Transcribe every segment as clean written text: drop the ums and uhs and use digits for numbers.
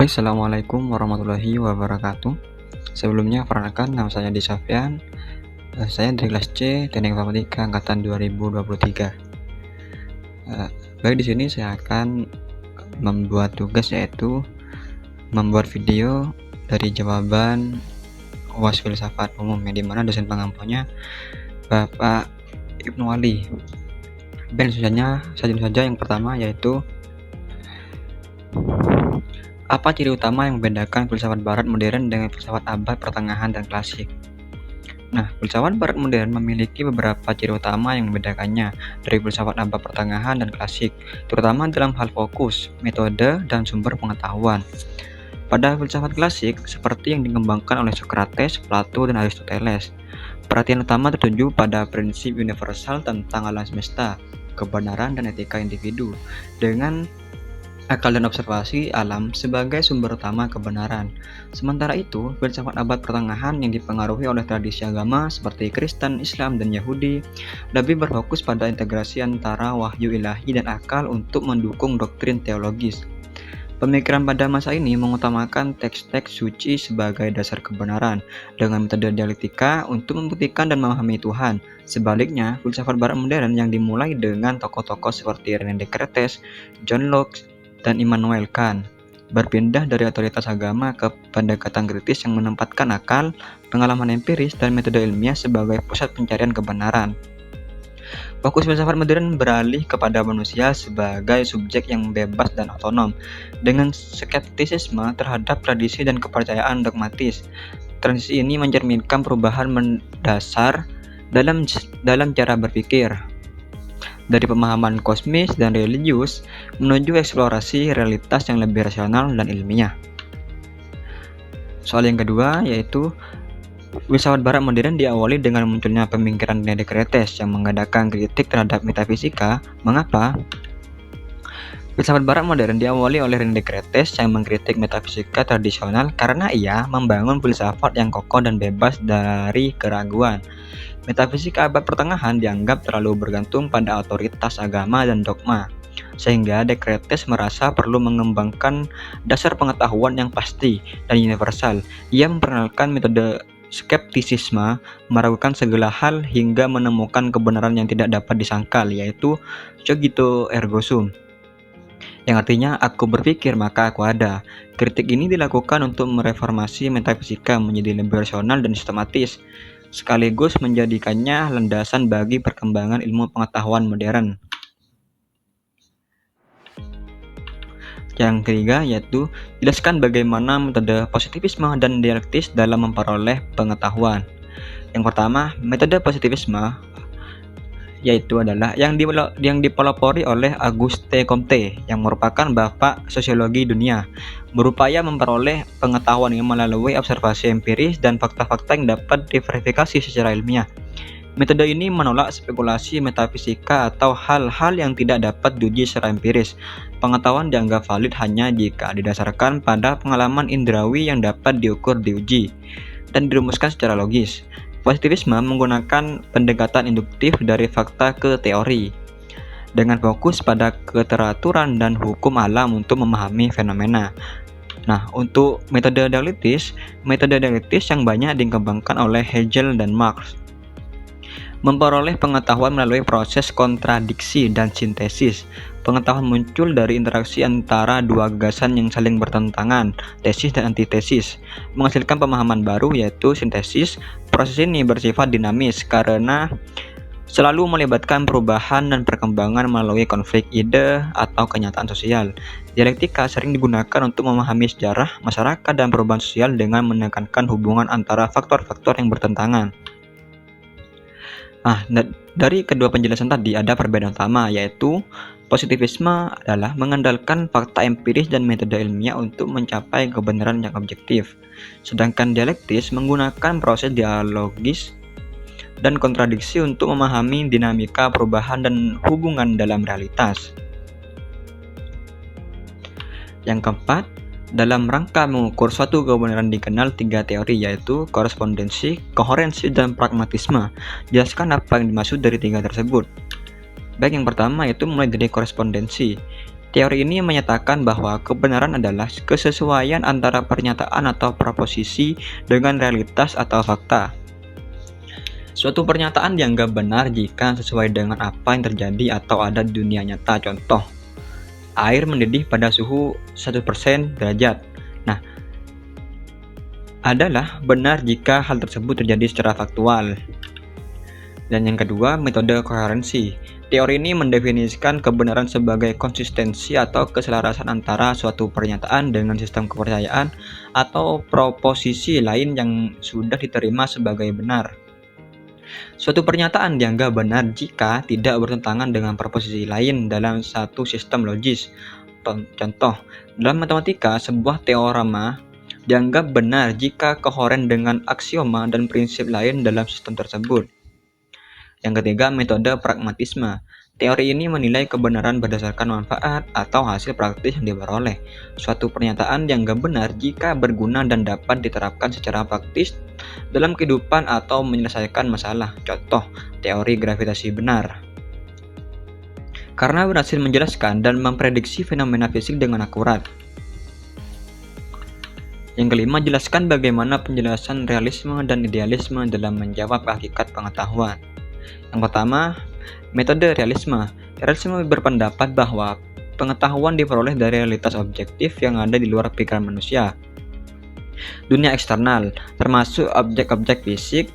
Baik, assalamualaikum warahmatullahi wabarakatuh. Sebelumnya, perkenalkan nama saya Adi Sofyan. Saya dari kelas C, Teknik Informatika angkatan 2023. Baik, di sini saya akan membuat tugas, yaitu membuat video dari jawaban UAS Filsafat Umum, yang dimana dosen pengampunya Bapak Ibnu Ali. Dan saja yang pertama, yaitu apa ciri utama yang membedakan filsafat barat modern dengan filsafat abad pertengahan dan klasik? Nah, filsafat barat modern memiliki beberapa ciri utama yang membedakannya dari filsafat abad pertengahan dan klasik, terutama dalam hal fokus, metode, dan sumber pengetahuan. Pada filsafat klasik, seperti yang dikembangkan oleh Socrates, Plato, dan Aristoteles, perhatian utama tertuju pada prinsip universal tentang alam semesta, kebenaran, dan etika individu, dengan akal dan observasi alam sebagai sumber utama kebenaran. Sementara itu, filsafat abad pertengahan yang dipengaruhi oleh tradisi agama seperti Kristen, Islam, dan Yahudi lebih berfokus pada integrasi antara wahyu ilahi dan akal untuk mendukung doktrin teologis. Pemikiran pada masa ini mengutamakan teks-teks suci sebagai dasar kebenaran dengan metode dialektika untuk membuktikan dan memahami Tuhan. Sebaliknya, filsafat barat modern yang dimulai dengan tokoh-tokoh seperti René Descartes, John Locke, dan Immanuel Kant berpindah dari otoritas agama ke pendekatan kritis yang menempatkan akal, pengalaman empiris, dan metode ilmiah sebagai pusat pencarian kebenaran. Fokus filsafat modern beralih kepada manusia sebagai subjek yang bebas dan otonom, dengan skeptisisme terhadap tradisi dan kepercayaan dogmatis. Transisi ini mencerminkan perubahan mendasar dalam cara berpikir, dari pemahaman kosmis dan religius menuju eksplorasi realitas yang lebih rasional dan ilmiah. Soal yang kedua, yaitu filsafat barat modern diawali dengan munculnya pemikiran René Descartes yang mengadakan kritik terhadap metafisika. Mengapa? Filsafat barat modern diawali oleh René Descartes yang mengkritik metafisika tradisional karena ia membangun filsafat yang kokoh dan bebas dari keraguan. Metafisika abad pertengahan dianggap terlalu bergantung pada otoritas agama dan dogma, sehingga Descartes merasa perlu mengembangkan dasar pengetahuan yang pasti dan universal. Ia memperkenalkan metode skeptisisme, meragukan segala hal hingga menemukan kebenaran yang tidak dapat disangkal, yaitu cogito ergo sum, yang artinya aku berpikir maka aku ada. Kritik ini dilakukan untuk mereformasi metafisika menjadi lebih rasional dan sistematis, sekaligus menjadikannya landasan bagi perkembangan ilmu pengetahuan modern. Yang ketiga, yaitu jelaskan bagaimana metode positivisme dan dialektis dalam memperoleh pengetahuan. Yang pertama, metode positivisme yaitu adalah yang dipelopori oleh Auguste Comte, yang merupakan bapak sosiologi dunia, berupaya memperoleh pengetahuan yang melalui observasi empiris dan fakta-fakta yang dapat diverifikasi secara ilmiah. Metode ini menolak spekulasi metafisika atau hal-hal yang tidak dapat diuji secara empiris. Pengetahuan dianggap valid hanya jika didasarkan pada pengalaman indrawi yang dapat diukur, diuji, dan dirumuskan secara logis. Positivisme menggunakan pendekatan induktif dari fakta ke teori, dengan fokus pada keteraturan dan hukum alam untuk memahami fenomena. Nah, untuk metode dialektis yang banyak dikembangkan oleh Hegel dan Marx, memperoleh pengetahuan melalui proses kontradiksi dan sintesis. Pengetahuan muncul dari interaksi antara dua gagasan yang saling bertentangan, tesis dan antitesis, menghasilkan pemahaman baru yaitu sintesis. Proses ini bersifat dinamis karena selalu melibatkan perubahan dan perkembangan melalui konflik ide atau kenyataan sosial. Dialektika sering digunakan untuk memahami sejarah, masyarakat, dan perubahan sosial dengan menekankan hubungan antara faktor-faktor yang bertentangan. Dari kedua penjelasan tadi ada perbedaan utama, yaitu positivisme adalah mengandalkan fakta empiris dan metode ilmiah untuk mencapai kebenaran yang objektif, sedangkan dialektis menggunakan proses dialogis dan kontradiksi untuk memahami dinamika perubahan dan hubungan dalam realitas. Yang keempat, dalam rangka mengukur suatu kebenaran dikenal tiga teori, yaitu korespondensi, koherensi, dan pragmatisme. Jelaskan apa yang dimaksud dari tiga tersebut. Baik, yang pertama yaitu mulai dari korespondensi. Teori ini menyatakan bahwa kebenaran adalah kesesuaian antara pernyataan atau proposisi dengan realitas atau fakta. Suatu pernyataan dianggap benar jika sesuai dengan apa yang terjadi atau ada di dunia nyata. Contoh, air mendidih pada suhu 1% derajat. Nah, adalah benar jika hal tersebut terjadi secara faktual. Dan yang kedua, metode koherensi. Teori ini mendefinisikan kebenaran sebagai konsistensi atau keselarasan antara suatu pernyataan dengan sistem kepercayaan atau proposisi lain yang sudah diterima sebagai benar. Suatu pernyataan dianggap benar jika tidak bertentangan dengan proposisi lain dalam satu sistem logis. Contoh, dalam matematika, sebuah teorema dianggap benar jika kohen dengan aksioma dan prinsip lain dalam sistem tersebut. Yang ketiga, metode pragmatisme. Teori ini menilai kebenaran berdasarkan manfaat atau hasil praktis yang diperoleh. Suatu pernyataan dianggap benar jika berguna dan dapat diterapkan secara praktis dalam kehidupan atau menyelesaikan masalah. Contoh, teori gravitasi benar karena berhasil menjelaskan dan memprediksi fenomena fisik dengan akurat. Yang kelima, jelaskan bagaimana penjelasan realisme dan idealisme dalam menjawab hakikat pengetahuan. Yang pertama, metode realisme. Realisme berpendapat bahwa pengetahuan diperoleh dari realitas objektif yang ada di luar pikiran manusia. Dunia eksternal, termasuk objek-objek fisik,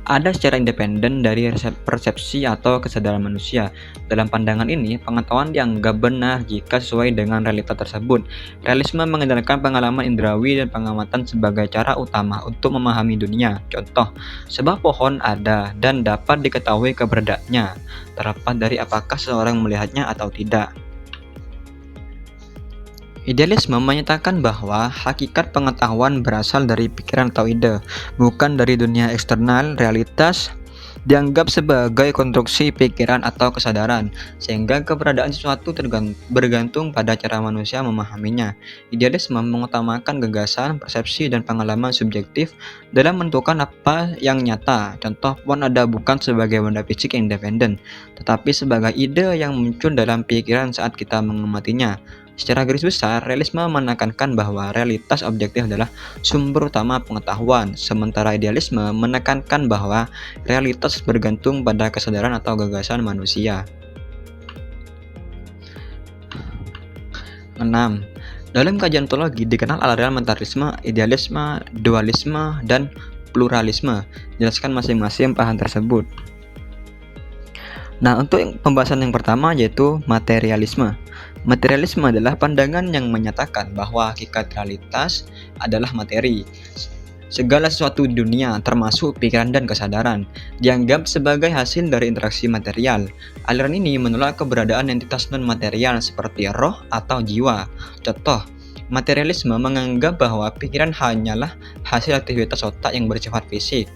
ada secara independen dari persepsi atau kesadaran manusia. Dalam pandangan ini, pengetahuan dianggap benar jika sesuai dengan realitas tersebut. Realisme mengandalkan pengalaman indrawi dan pengamatan sebagai cara utama untuk memahami dunia. Contoh, sebuah pohon ada dan dapat diketahui keberadaannya, terlepas dari apakah seseorang melihatnya atau tidak. Idealisme menyatakan bahwa hakikat pengetahuan berasal dari pikiran atau ide, bukan dari dunia eksternal. Realitas dianggap sebagai konstruksi pikiran atau kesadaran, sehingga keberadaan sesuatu bergantung pada cara manusia memahaminya. Idealisme mengutamakan gagasan, persepsi, dan pengalaman subjektif dalam menentukan apa yang nyata. Contoh, pohon ada bukan sebagai benda fisik yang independen, tetapi sebagai ide yang muncul dalam pikiran saat kita mengamatinya. Secara garis besar, realisme menekankan bahwa realitas objektif adalah sumber utama pengetahuan, sementara idealisme menekankan bahwa realitas bergantung pada kesadaran atau gagasan manusia. 6. Dalam kajian ontologi dikenal aliran mentalisme, idealisme, dualisme, dan pluralisme. Jelaskan masing-masing paham tersebut. Nah, untuk pembahasan yang pertama yaitu materialisme. Materialisme adalah pandangan yang menyatakan bahwa hakikat realitas adalah materi. Segala sesuatu di dunia, termasuk pikiran dan kesadaran, dianggap sebagai hasil dari interaksi material. Aliran ini menolak keberadaan entitas non-material seperti roh atau jiwa. Contoh, materialisme menganggap bahwa pikiran hanyalah hasil aktivitas otak yang bersifat fisik.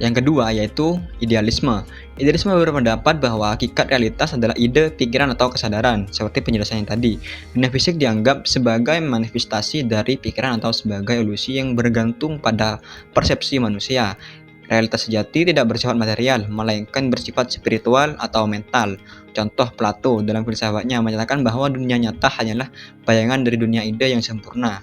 Yang kedua yaitu idealisme. Idealisme berpendapat bahwa hakikat realitas adalah ide, pikiran, atau kesadaran, seperti penjelasan yang tadi. Dunia fisik dianggap sebagai manifestasi dari pikiran atau sebagai ilusi yang bergantung pada persepsi manusia. Realitas sejati tidak bersifat material, melainkan bersifat spiritual atau mental. Contoh, Plato dalam filsafatnya menyatakan bahwa dunia nyata hanyalah bayangan dari dunia ide yang sempurna.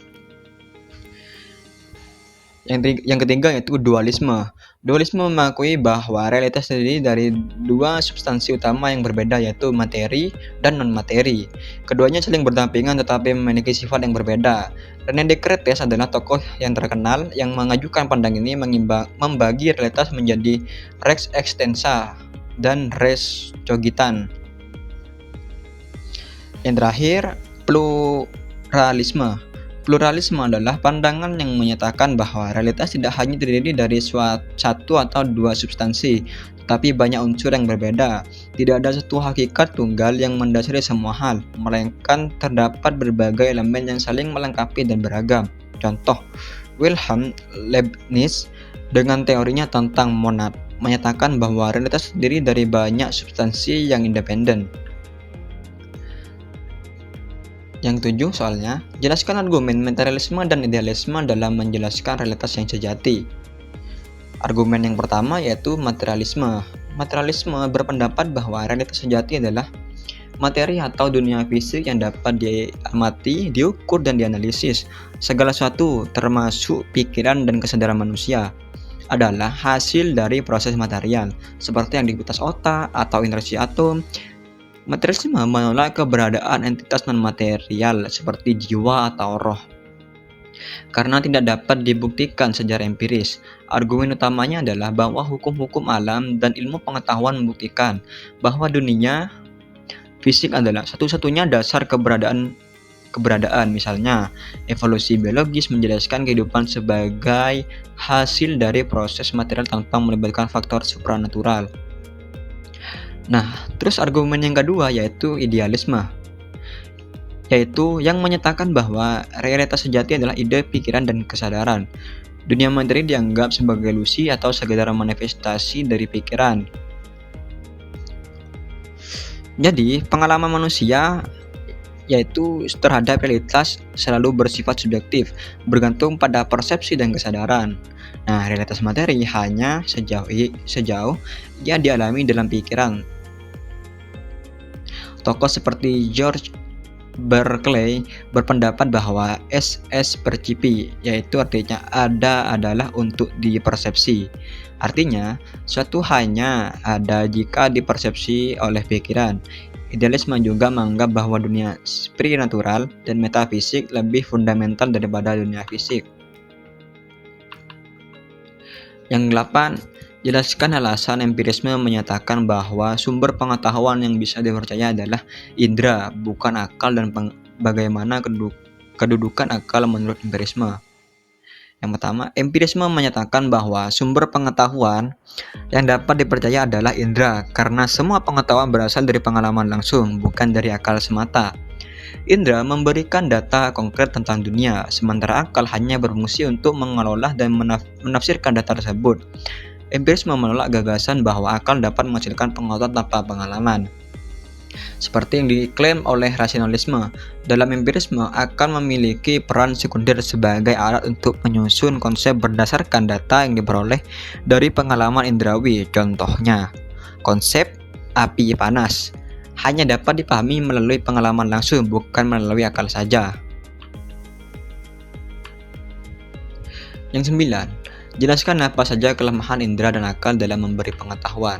Yang ketiga yaitu dualisme. Dualisme mengakui bahwa realitas terdiri dari dua substansi utama yang berbeda, yaitu materi dan non-materi. Keduanya saling berdampingan tetapi memiliki sifat yang berbeda. René Descartes adalah tokoh yang terkenal yang mengajukan pandangan ini, membagi realitas menjadi res extensa dan res cogitans. Yang terakhir, pluralisme. Pluralisme adalah pandangan yang menyatakan bahwa realitas tidak hanya terdiri dari satu atau dua substansi, tetapi banyak unsur yang berbeda. Tidak ada satu hakikat tunggal yang mendasari semua hal, melainkan terdapat berbagai elemen yang saling melengkapi dan beragam. Contoh, Wilhelm Leibniz dengan teorinya tentang monad menyatakan bahwa realitas terdiri dari banyak substansi yang independen. Yang 7 soalnya, jelaskan argumen materialisme dan idealisme dalam menjelaskan realitas yang sejati. Argumen yang pertama yaitu materialisme. Materialisme berpendapat bahwa realitas sejati adalah materi atau dunia fisik yang dapat diamati, diukur, dan dianalisis. Segala sesuatu, termasuk pikiran dan kesadaran manusia, adalah hasil dari proses material, seperti yang aktivitas otak atau interaksi atom. Materialisme menolak keberadaan entitas non-material seperti jiwa atau roh, karena tidak dapat dibuktikan secara empiris. Argumen utamanya adalah bahwa hukum-hukum alam dan ilmu pengetahuan membuktikan bahwa dunia fisik adalah satu-satunya dasar keberadaan. Misalnya, evolusi biologis menjelaskan kehidupan sebagai hasil dari proses material tanpa melibatkan faktor supranatural. Nah, terus argumen yang kedua yaitu idealisme, yaitu yang menyatakan bahwa realitas sejati adalah ide, pikiran, dan kesadaran. Dunia materi dianggap sebagai ilusi atau sekedar manifestasi dari pikiran. Jadi, pengalaman manusia yaitu terhadap realitas selalu bersifat subjektif, bergantung pada persepsi dan kesadaran. Nah, realitas materi hanya sejauh ia dialami dalam pikiran. Tokoh seperti George Berkeley berpendapat bahwa SS percipi, yaitu artinya ada adalah untuk dipersepsi. Artinya, suatu hanya ada jika dipersepsi oleh pikiran. Idealisme juga menganggap bahwa dunia spiritual dan metafisik lebih fundamental daripada dunia fisik. Yang 8, jelaskan alasan empirisme menyatakan bahwa sumber pengetahuan yang bisa dipercaya adalah indera, bukan akal, dan bagaimana kedudukan akal menurut empirisme. Yang pertama, empirisme menyatakan bahwa sumber pengetahuan yang dapat dipercaya adalah indera, karena semua pengetahuan berasal dari pengalaman langsung, bukan dari akal semata. Indra memberikan data konkret tentang dunia, sementara akal hanya berfungsi untuk mengelola dan menafsirkan data tersebut. Empirisme menolak gagasan bahwa akal dapat menghasilkan pengetahuan tanpa pengalaman, seperti yang diklaim oleh rasionalisme. Dalam empirisme, akal memiliki peran sekunder sebagai alat untuk menyusun konsep berdasarkan data yang diperoleh dari pengalaman indrawi. Contohnya, konsep api panas hanya dapat dipahami melalui pengalaman langsung, bukan melalui akal saja. Yang 9, jelaskan apa saja kelemahan indera dan akal dalam memberi pengetahuan.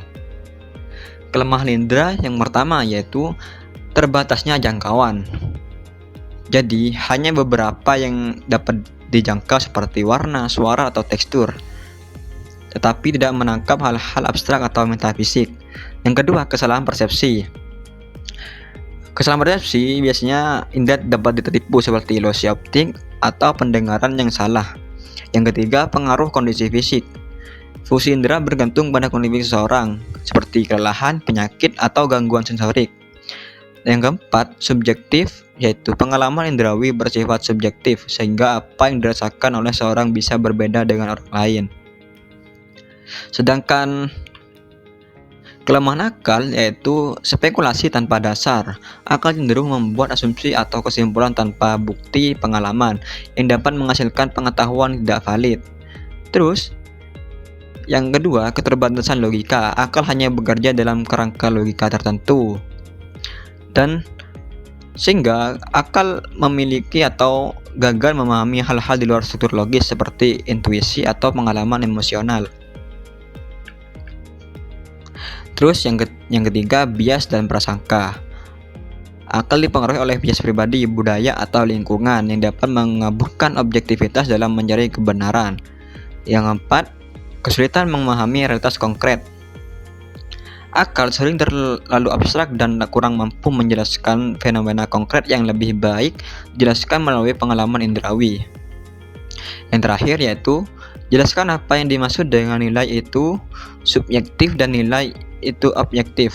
Kelemahan indera yang pertama yaitu terbatasnya jangkauan. Jadi, hanya beberapa yang dapat dijangkau seperti warna, suara, atau tekstur, tetapi tidak menangkap hal-hal abstrak atau metafisik. Yang kedua, kesalahan persepsi. Kesalahan persepsi biasanya indera dapat ditipu seperti ilusi optik atau pendengaran yang salah. Yang ketiga, pengaruh kondisi fisik. Fungsi indera bergantung pada kondisi seseorang, seperti kelelahan, penyakit, atau gangguan sensorik. Yang keempat, subjektif, yaitu pengalaman indrawi bersifat subjektif, sehingga apa yang dirasakan oleh seorang bisa berbeda dengan orang lain. Sedangkan kelemahan akal yaitu spekulasi tanpa dasar. Akal cenderung membuat asumsi atau kesimpulan tanpa bukti pengalaman yang dapat menghasilkan pengetahuan tidak valid. Terus, yang kedua, keterbatasan logika. Akal hanya bekerja dalam kerangka logika tertentu, dan sehingga akal memiliki atau gagal memahami hal-hal di luar struktur logis seperti intuisi atau pengalaman emosional. Terus yang ketiga, bias dan prasangka. Akal dipengaruhi oleh bias pribadi, budaya, atau lingkungan yang dapat mengaburkan objektivitas dalam mencari kebenaran. Yang keempat, kesulitan memahami realitas konkret. Akal sering terlalu abstrak dan kurang mampu menjelaskan fenomena konkret yang lebih baik dijelaskan melalui pengalaman indrawi. Yang terakhir yaitu, jelaskan apa yang dimaksud dengan nilai itu subjektif dan nilai itu objektif.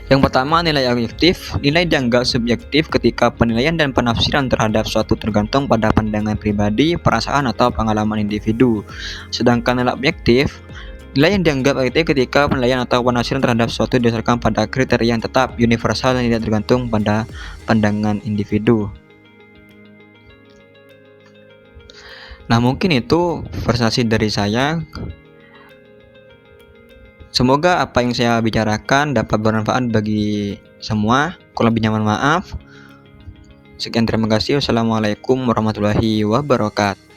Yang pertama, nilai objektif. Nilai dianggap subjektif ketika penilaian dan penafsiran terhadap suatu tergantung pada pandangan pribadi, perasaan, atau pengalaman individu. Sedangkan nilai objektif, nilai yang dianggap objektif ketika penilaian atau penafsiran terhadap suatu didasarkan pada kriteria yang tetap, universal, dan tidak tergantung pada pandangan individu. Nah, mungkin itu presentasi dari saya. Semoga apa yang saya bicarakan dapat bermanfaat bagi semua. Kurang lebihnya mohon maaf. Sekian, terima kasih. Wassalamualaikum warahmatullahi wabarakatuh.